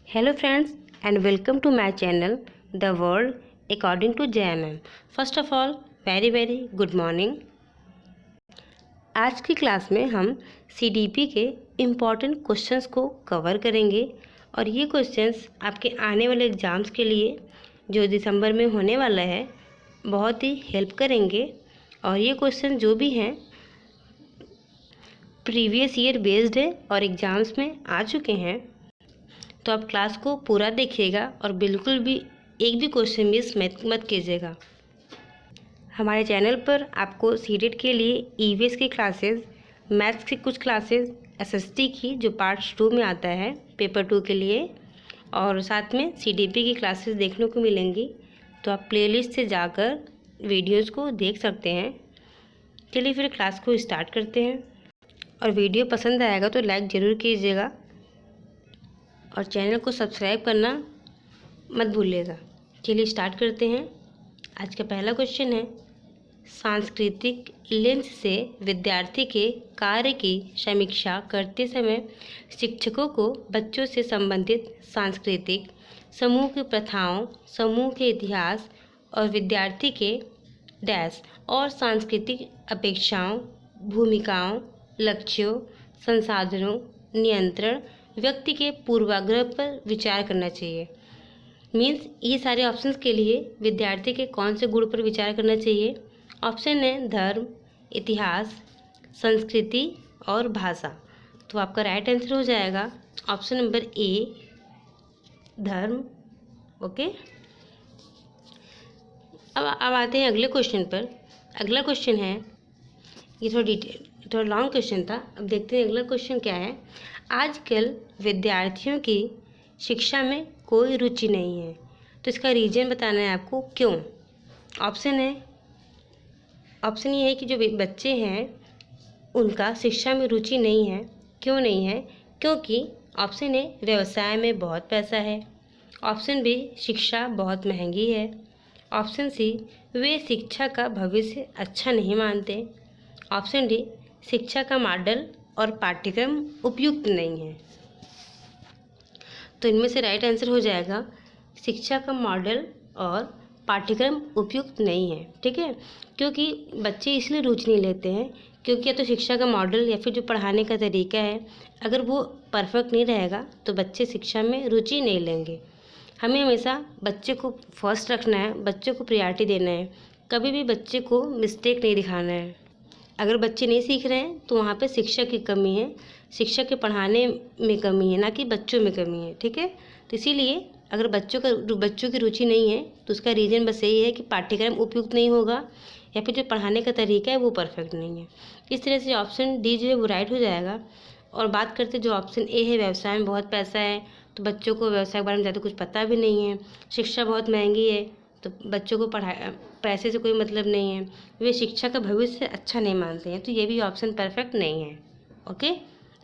Hello friends and welcome to my channel The World According to JNN। First of all very good morning। आज की class में हम CDP के important questions को cover करेंगे और ये क्वेश्चंस आपके आने वाले एग्ज़ाम्स के लिए जो दिसंबर में होने वाला है बहुत ही हेल्प करेंगे। और ये क्वेश्चन जो भी हैं प्रीवियस ईयर बेस्ड है और एग्ज़ाम्स में आ चुके हैं, तो आप क्लास को पूरा देखिएगा और बिल्कुल भी एक भी क्वेश्चन मिस मत कीजिएगा। हमारे चैनल पर आपको सीटेट के लिए ईवीएस की क्लासेस, मैथ्स की कुछ क्लासेस, एसएसटी की जो पार्ट 2 में आता है पेपर 2 के लिए, और साथ में सीडीपी की क्लासेस देखने को मिलेंगी। तो आप प्लेलिस्ट से जाकर वीडियोस को देख सकते हैं। चलिए फिर क्लास को स्टार्ट करते हैं, और वीडियो पसंद आएगा तो लाइक ज़रूर कीजिएगा और चैनल को सब्सक्राइब करना मत भूलिएगा। चलिए स्टार्ट करते हैं। आज का पहला क्वेश्चन है, सांस्कृतिक लेंस से विद्यार्थी के कार्य की समीक्षा करते समय शिक्षकों को बच्चों से संबंधित सांस्कृतिक समूह की प्रथाओं, समूह के इतिहास और विद्यार्थी के डैश और सांस्कृतिक अपेक्षाओं, भूमिकाओं, लक्ष्यों, संसाधनों, नियंत्रण, व्यक्ति के पूर्वाग्रह पर विचार करना चाहिए। मीन्स ये सारे ऑप्शंस के लिए विद्यार्थी के कौन से गुण पर विचार करना चाहिए? ऑप्शन है धर्म, इतिहास, संस्कृति और भाषा। तो आपका राइट आंसर हो जाएगा ऑप्शन नंबर ए, धर्म। ओके, अब आते हैं अगले क्वेश्चन पर। अगला क्वेश्चन है, ये थोड़ा लॉन्ग क्वेश्चन था। अब देखते हैं अगला क्वेश्चन क्या है। आजकल विद्यार्थियों की शिक्षा में कोई रुचि नहीं है, तो इसका रीज़न बताना है आपको क्यों। ऑप्शन ये है कि जो बच्चे हैं उनका शिक्षा में रुचि नहीं है। क्यों नहीं है? क्योंकि ऑप्शन ए, व्यवसाय में बहुत पैसा है। ऑप्शन बी, शिक्षा बहुत महंगी है। ऑप्शन सी, वे शिक्षा का भविष्य अच्छा नहीं मानते। ऑप्शन डी, शिक्षा का मॉडल और पाठ्यक्रम उपयुक्त नहीं है। तो इनमें से राइट आंसर हो जाएगा शिक्षा का मॉडल और पाठ्यक्रम उपयुक्त नहीं है। ठीक है, क्योंकि बच्चे इसलिए रुचि नहीं लेते हैं क्योंकि या तो शिक्षा का मॉडल या फिर जो पढ़ाने का तरीका है, अगर वो परफेक्ट नहीं रहेगा तो बच्चे शिक्षा में रुचि नहीं लेंगे। हमें हमेशा बच्चे को फर्स्ट रखना है, बच्चे को प्रायोरिटी देना है, कभी भी बच्चे को मिस्टेक नहीं दिखाना है। अगर बच्चे नहीं सीख रहे हैं तो वहाँ पे शिक्षक की कमी है, शिक्षक के पढ़ाने में कमी है, ना कि बच्चों में कमी है। ठीक है, तो इसीलिए अगर बच्चों की रुचि नहीं है तो उसका रीज़न बस यही है कि पाठ्यक्रम उपयुक्त नहीं होगा या फिर जो पढ़ाने का तरीका है वो परफेक्ट नहीं है। इस तरह से ऑप्शन डी जो है वो राइट हो जाएगा। और बात करते जो ऑप्शन ए है, व्यवसाय में बहुत पैसा है, तो बच्चों को व्यवसाय के बारे में ज़्यादा कुछ पता भी नहीं है। शिक्षा बहुत महंगी है, तो बच्चों को पैसे से कोई मतलब नहीं है, वे शिक्षा का भविष्य अच्छा नहीं मानते हैं। तो ये भी ऑप्शन परफेक्ट नहीं है। ओके,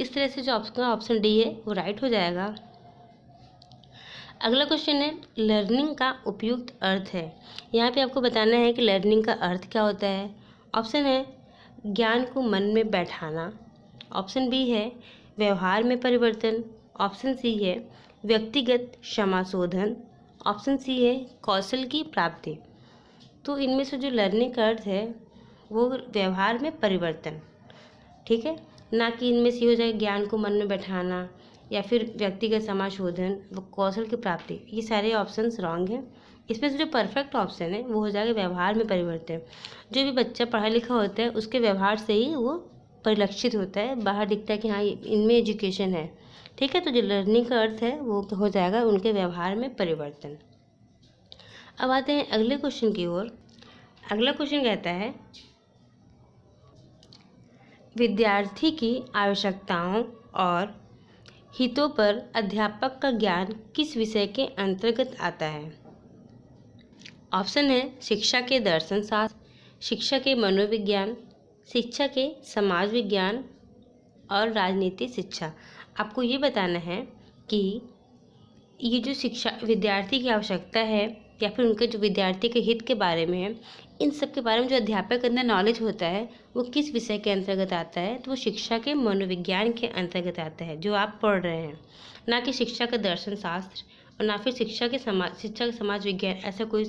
इस तरह से जो ऑप्शन डी है वो राइट हो जाएगा। अगला क्वेश्चन है, लर्निंग का उपयुक्त अर्थ है। यहाँ पे आपको बताना है कि लर्निंग का अर्थ क्या होता है। ऑप्शन है ज्ञान को मन में बैठाना। ऑप्शन बी है व्यवहार में परिवर्तन। ऑप्शन सी है व्यक्तिगत क्षमाशोधन। ऑप्शन सी है कौशल की प्राप्ति। तो इनमें से जो लर्निंग का अर्थ है वो व्यवहार में परिवर्तन, ठीक है, ना कि इनमें से हो जाए ज्ञान को मन में बैठाना या फिर व्यक्तिगत समाशोधन, वो कौशल की प्राप्ति। ये सारे ऑप्शंस रॉन्ग हैं। इसमें से जो परफेक्ट ऑप्शन है वो हो जाएगा व्यवहार में परिवर्तन। जो भी बच्चा पढ़ा लिखा होता है उसके व्यवहार से ही वो परिलक्षित होता है, बाहर दिखता है कि हाँ इनमें एजुकेशन है। ठीक है, तो जो लर्निंग का अर्थ है वो हो जाएगा उनके व्यवहार में परिवर्तन। अब आते हैं अगले क्वेश्चन की ओर। अगला क्वेश्चन कहता है, विद्यार्थी की आवश्यकताओं और हितों पर अध्यापक का ज्ञान किस विषय के अंतर्गत आता है। ऑप्शन है शिक्षा के दर्शन शास्त्र, शिक्षा के मनोविज्ञान, शिक्षा के समाज विज्ञान और राजनीति शिक्षा। आपको ये बताना है कि ये जो शिक्षा विद्यार्थी की आवश्यकता है या फिर उनके जो विद्यार्थी के हित के बारे में है, इन सब के बारे में जो अध्यापक के अंदर नॉलेज होता है वो किस विषय के अंतर्गत आता है, तो वो शिक्षा के मनोविज्ञान के अंतर्गत आता है जो आप पढ़ रहे हैं, ना कि शिक्षा का दर्शन शास्त्र और ना फिर शिक्षा के समाज विज्ञान, ऐसा कोई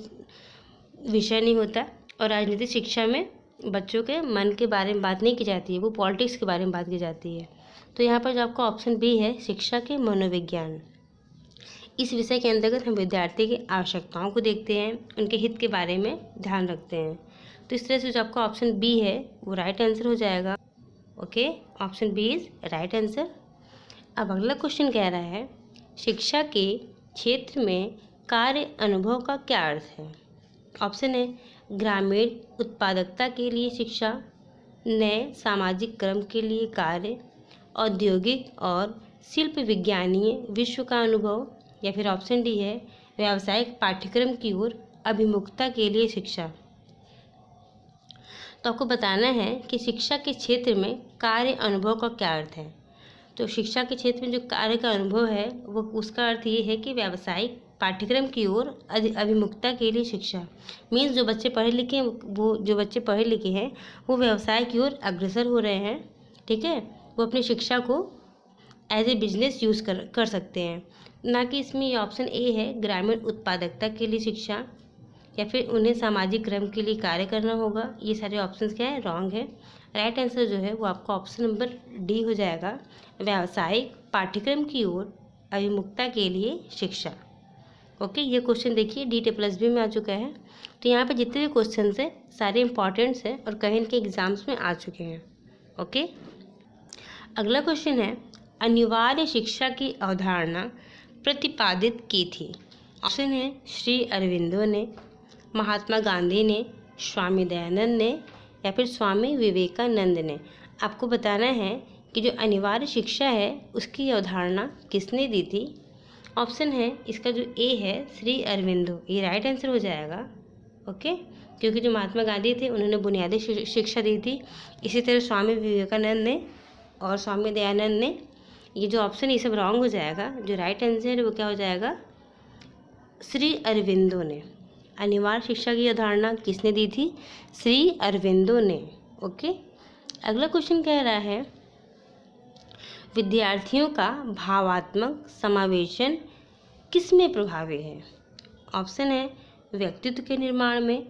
विषय नहीं होता। और राजनीतिक शिक्षा में बच्चों के मन के बारे में बात नहीं की जाती है, वो पॉलिटिक्स के बारे में बात की जाती है। तो यहाँ पर जो आपका ऑप्शन बी है शिक्षा के मनोविज्ञान, इस विषय के अंतर्गत हम विद्यार्थी की आवश्यकताओं को देखते हैं, उनके हित के बारे में ध्यान रखते हैं। तो इस तरह से जो आपका ऑप्शन बी है वो राइट आंसर हो जाएगा। Okay, option B is right answer. अब अगला क्वेश्चन कह रहा है शिक्षा के क्षेत्र में कार्य अनुभव का क्या अर्थ है। ऑप्शन है ग्रामीण उत्पादकता के लिए शिक्षा, नए सामाजिक क्रम के लिए कार्य, औद्योगिक और शिल्प विज्ञानीय विश्व का अनुभव, या फिर ऑप्शन डी है व्यावसायिक पाठ्यक्रम की ओर अभिमुखता के लिए शिक्षा। तो आपको बताना है कि शिक्षा के क्षेत्र में कार्य अनुभव का क्या अर्थ है। तो शिक्षा के क्षेत्र में जो कार्य का अनुभव है वो उसका अर्थ ये है कि व्यावसायिक पाठ्यक्रम की ओर अभिमुखता के लिए शिक्षा। मीन्स जो बच्चे पढ़े लिखे हैं वो व्यवसाय की ओर अग्रसर हो रहे हैं, ठीक है, वो अपनी शिक्षा को एज ए बिजनेस यूज़ कर सकते हैं। ना कि इसमें ये ऑप्शन ए है ग्रामीण उत्पादकता के लिए शिक्षा, या फिर उन्हें सामाजिक क्रम के लिए कार्य करना होगा। ये सारे ऑप्शंस क्या है, रॉन्ग है। राइट आंसर जो है वो आपका ऑप्शन नंबर डी हो जाएगा, व्यावसायिक पाठ्यक्रम की ओर अभिमुखता के लिए शिक्षा। ओके, ये क्वेश्चन देखिए DT+B में आ चुका है। तो यहाँ पे जितने भी क्वेश्चन है सारे इंपॉर्टेंट्स हैं और कहीं के एग्जाम्स में आ चुके हैं। ओके, अगला क्वेश्चन है अनिवार्य शिक्षा की अवधारणा प्रतिपादित की थी। ऑप्शन है श्री अरविंदो ने, महात्मा गांधी ने, स्वामी दयानंद ने, या फिर स्वामी विवेकानंद ने। आपको बताना है कि जो अनिवार्य शिक्षा है उसकी अवधारणा किसने दी थी। ऑप्शन है इसका जो ए है श्री अरविंदो, ये राइट आंसर हो जाएगा। ओके, क्योंकि जो महात्मा गांधी थे उन्होंने बुनियादी शिक्षा दी थी। इसी तरह स्वामी विवेकानंद ने और स्वामी दयानंद ने। ये जो ऑप्शन ये सब रॉन्ग हो जाएगा। जो राइट आंसर है वो क्या हो जाएगा, श्री अरविंदो ने। अनिवार्य शिक्षा की अवधारणा किसने दी थी, श्री अरविंदो ने। ओके, अगला क्वेश्चन कह रहा है विद्यार्थियों का भावात्मक समावेशन किस में प्रभावी है। ऑप्शन है व्यक्तित्व के निर्माण में,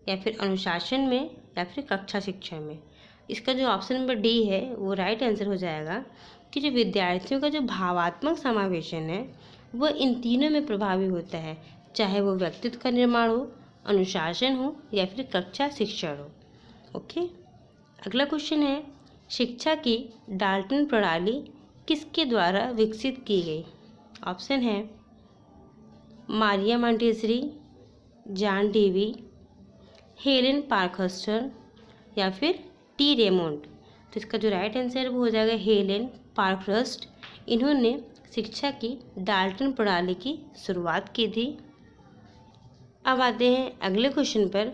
या फिर अनुशासन में, या फिर कक्षा शिक्षा में। इसका जो ऑप्शन नंबर डी है वो राइट आंसर हो जाएगा कि जो विद्यार्थियों का जो भावात्मक समावेशन है वो इन तीनों में प्रभावी होता है, चाहे वो व्यक्तित्व का निर्माण हो, अनुशासन हो, या फिर कक्षा शिक्षण हो। ओके, अगला क्वेश्चन है शिक्षा की डाल्टन प्रणाली किसके द्वारा विकसित की गई। ऑप्शन है Maria Montessori, John Dewey, Helen Parkhurst, या फिर टी रेमोंड। तो इसका जो राइट आंसर वो हो जाएगा हेलेन पार्कहर्स्ट। इन्होंने शिक्षा की डाल्टन प्रणाली की शुरुआत की थी। अब आते हैं अगले क्वेश्चन पर।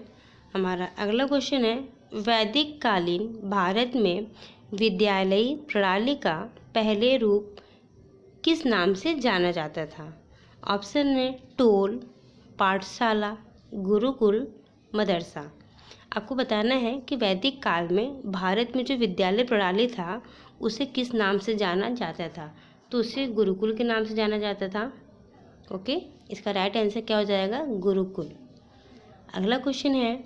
हमारा अगला क्वेश्चन है वैदिक कालीन भारत में विद्यालयी प्रणाली का पहले रूप किस नाम से जाना जाता था। ऑप्शन है टोल, पाठशाला, गुरुकुल, मदरसा। आपको बताना है कि वैदिक काल में भारत में जो विद्यालय प्रणाली था उसे किस नाम से जाना जाता था। तो उसे गुरुकुल के नाम से जाना जाता था। ओके, इसका राइट आंसर क्या हो जाएगा, गुरुकुल। अगला क्वेश्चन है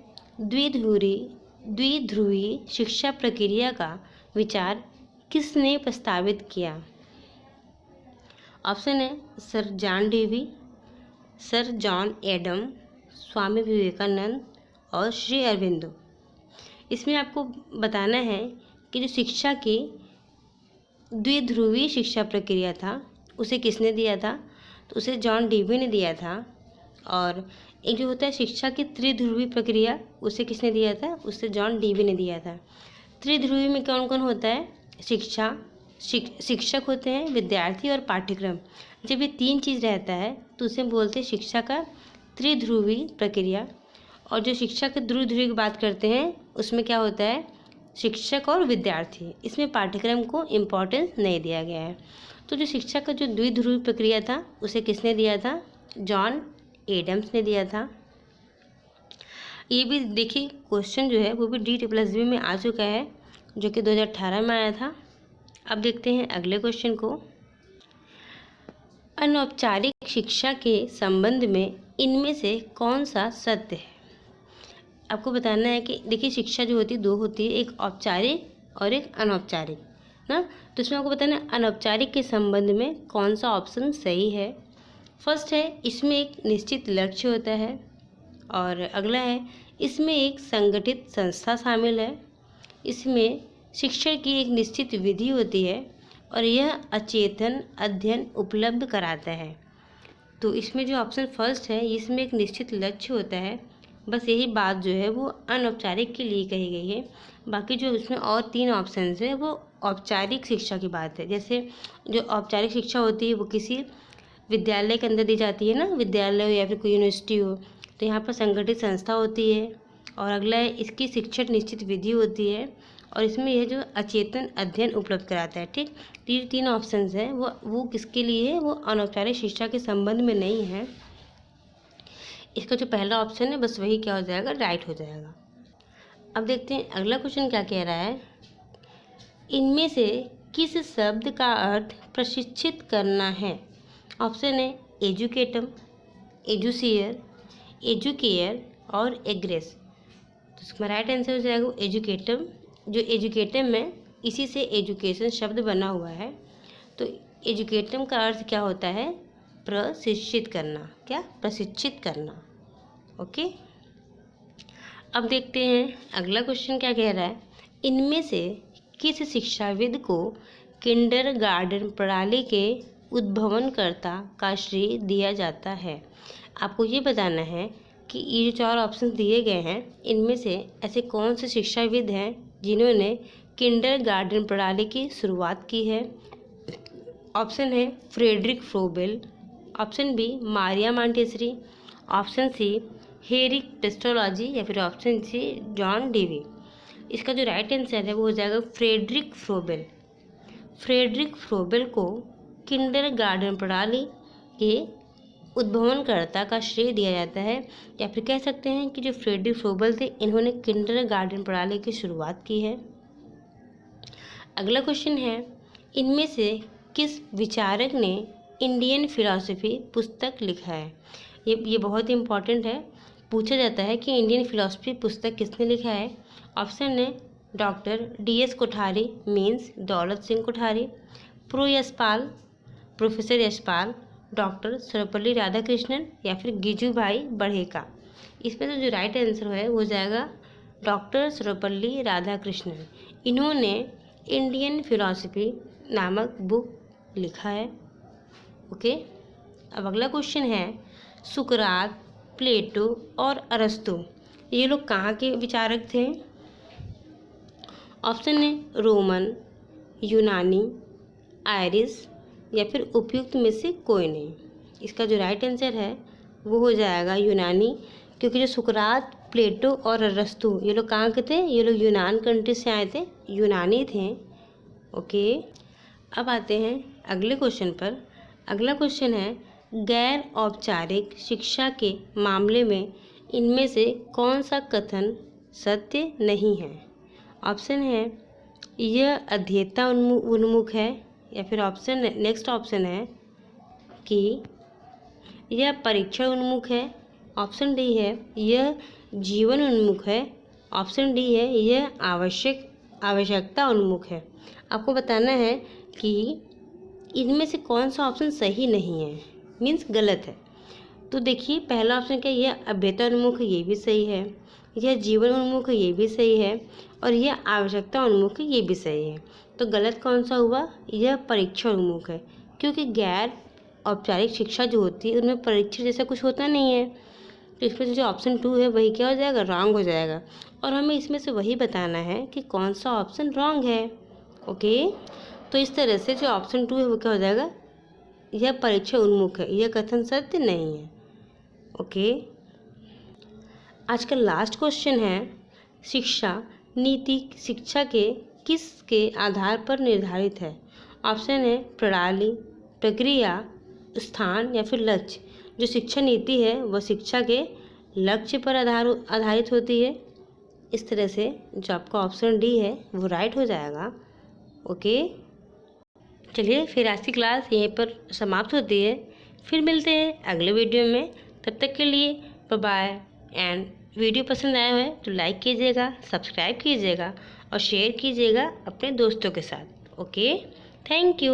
द्विध्रुवी शिक्षा प्रक्रिया का विचार किसने प्रस्तावित किया। ऑप्शन है Sir John Dewey, Sir John Adam, Swami Vivekananda और श्री अरविंदो। इसमें आपको बताना है कि जो शिक्षा की द्विध्रुवी शिक्षा प्रक्रिया था उसे किसने दिया था। तो उसे जॉन डेवी ने दिया था। और एक जो होता है शिक्षा की त्रिध्रुवी प्रक्रिया उसे किसने दिया था, उसे जॉन डेवी ने दिया था। त्रिध्रुवी में कौन कौन होता है, शिक्षक होते हैं, विद्यार्थी और पाठ्यक्रम। जब ये तीन चीज़ रहता है तो उसे बोलते हैं शिक्षा का त्रिध्रुवी प्रक्रिया। और जो शिक्षा के द्विध्रुवी की बात करते हैं उसमें क्या होता है, शिक्षक और विद्यार्थी। इसमें पाठ्यक्रम को इम्पोर्टेंस नहीं दिया गया है। तो जो शिक्षा का जो द्विध्रुवी प्रक्रिया था उसे किसने दिया था, जॉन एडम्स ने दिया था। ये भी देखिए क्वेश्चन जो है वो भी DSSB में आ चुका है, जो कि 2018 में आया था। अब देखते हैं अगले क्वेश्चन को। अनौपचारिक शिक्षा के संबंध में इनमें से कौन सा सत्य है? आपको बताना है कि देखिए शिक्षा जो होती है दो होती है, एक औपचारिक और एक अनौपचारिक ना। तो इसमें आपको बताना है अनौपचारिक के संबंध में कौन सा ऑप्शन सही है। फर्स्ट है इसमें एक निश्चित लक्ष्य होता है, और अगला है इसमें एक संगठित संस्था शामिल है, इसमें शिक्षण की एक निश्चित विधि होती है और यह अचेतन अध्ययन उपलब्ध कराता है। तो इसमें जो ऑप्शन फर्स्ट है इसमें एक निश्चित लक्ष्य होता है, बस यही बात जो है वो अनौपचारिक के लिए कही गई है। बाकी जो इसमें और 3 ऑप्शंस है वो औपचारिक शिक्षा की बात है। जैसे जो औपचारिक शिक्षा होती है वो किसी विद्यालय के अंदर दी जाती है ना, विद्यालय हो या फिर कोई यूनिवर्सिटी हो, तो यहाँ पर संगठित संस्था होती है। और अगला है इसकी शिक्षण निश्चित विधि होती है, और इसमें यह जो अचेतन अध्ययन उपलब्ध कराता है। ठीक, तो ये 3 ऑप्शंस हैं वो किसके लिए है, वो अनौपचारिक शिक्षा के संबंध में नहीं है। इसका जो पहला ऑप्शन है बस वही क्या हो जाएगा, राइट हो जाएगा। अब देखते हैं अगला क्वेश्चन क्या कह रहा है। इनमें से किस शब्द का अर्थ प्रशिक्षित करना है? ऑप्शन है एजुकेटम, एजुसियर, एजुकेयर और एग्रेस। तो इसका राइट आंसर हो जाएगा एजुकेटम। जो एजुकेटम है इसी से एजुकेशन शब्द बना हुआ है। तो एजुकेटम का अर्थ क्या होता है, प्रशिक्षित करना। क्या, प्रशिक्षित करना। ओके, अब देखते हैं अगला क्वेश्चन क्या कह रहा है। इनमें से किस शिक्षाविद को किंडरगार्टन प्रणाली के उद्भवनकर्ता का श्रेय दिया जाता है? आपको ये बताना है कि ये जो 4 ऑप्शन दिए गए हैं इनमें से ऐसे कौन से शिक्षाविद हैं जिन्होंने किंडरगार्टन प्रणाली की शुरुआत की है। ऑप्शन है Friedrich Froebel, option B Maria Montessori, option C हेरिक पेस्टोलॉजी या फिर ऑप्शन सी जॉन डेवी। इसका जो राइट आंसर है वो हो जाएगा फ्रेडरिक फ्रोबेल। फ्रेडरिक फ्रोबेल को किंडरगार्टन प्रणाली के उद्भवनकर्ता का श्रेय दिया जाता है, या फिर कह सकते हैं कि जो फ्रेडरिक फ्रोबेल थे इन्होंने किंडरगार्टन प्रणाली की शुरुआत की है। अगला क्वेश्चन है, इनमें से किस विचारक ने इंडियन फिलॉसफी पुस्तक लिखा है? ये बहुत ही इम्पॉर्टेंट है, पूछा जाता है कि इंडियन फिलॉसफी पुस्तक किसने लिखा है। ऑप्शन है doctor DS Kothari means Daulat Singh Kothari, professor Yashpal, doctor Sarvepalli Radhakrishnan या फिर गिजुभाई बढ़ेका। इसमें तो जो राइट आंसर है वो हो जाएगा डॉक्टर सर्वपल्ली राधाकृष्णन। इन्होंने इंडियन फिलॉसफी नामक बुक लिखा है। ओके, अब अगला क्वेश्चन है, सुकरात, प्लेटो और अरस्तु ये लोग कहाँ के विचारक थे? ऑप्शन है रोमन, यूनानी, आयरिश या फिर उपयुक्त में से कोई नहीं। इसका जो राइट आंसर है वो हो जाएगा यूनानी, क्योंकि जो सुकरात, प्लेटो और अरस्तु ये लोग कहाँ के थे, ये लोग यूनान कंट्री से आए थे, यूनानी थे। ओके, अब आते हैं अगले क्वेश्चन पर। अगला क्वेश्चन है, गैर औपचारिक शिक्षा के मामले में इनमें से कौन सा कथन सत्य नहीं है? ऑप्शन है यह अध्येता उन्मुख है, या फिर नेक्स्ट ऑप्शन है कि यह परीक्षण उन्मुख है, ऑप्शन डी है यह जीवन उन्मुख है, ऑप्शन डी है यह आवश्यकता उन्मुख है। आपको बताना है कि इनमें से कौन सा ऑप्शन सही नहीं है, मीन्स गलत है। तो देखिए पहला ऑप्शन क्या, यह अभ्यता उन्मुख है, ये भी सही है, यह जीवन उन्मुख है, ये भी सही है, और यह आवश्यकता उन्मुख है, ये भी सही है। तो गलत कौन सा हुआ, यह परीक्षण उन्मुख है, क्योंकि गैर औपचारिक शिक्षा जो होती है उनमें परीक्षण जैसा कुछ होता नहीं है। तो इसमें से जो ऑप्शन 2 है वही क्या हो जाएगा, रॉन्ग हो जाएगा, और हमें इसमें से वही बताना है कि कौन सा ऑप्शन रॉन्ग है। ओके, तो इस तरह से जो ऑप्शन 2 है वो क्या हो जाएगा, यह परीक्षण उन्मुख है, यह कथन सत्य नहीं है। ओके, आज का लास्ट क्वेश्चन है, शिक्षा नीति शिक्षा के किसके आधार पर निर्धारित है? ऑप्शन है प्रणाली, प्रक्रिया, स्थान या फिर लक्ष्य। जो शिक्षा नीति है वह शिक्षा के लक्ष्य पर आधारित होती है। इस तरह से जो आपका ऑप्शन डी है वो राइट हो जाएगा। ओके, चलिए फिर आज की क्लास यहीं पर समाप्त होती है। फिर मिलते हैं अगले वीडियो में। तब तक के लिए बाय बाय। एंड वीडियो पसंद आया है तो लाइक कीजिएगा, सब्सक्राइब कीजिएगा और शेयर कीजिएगा अपने दोस्तों के साथ। Okay, thank you.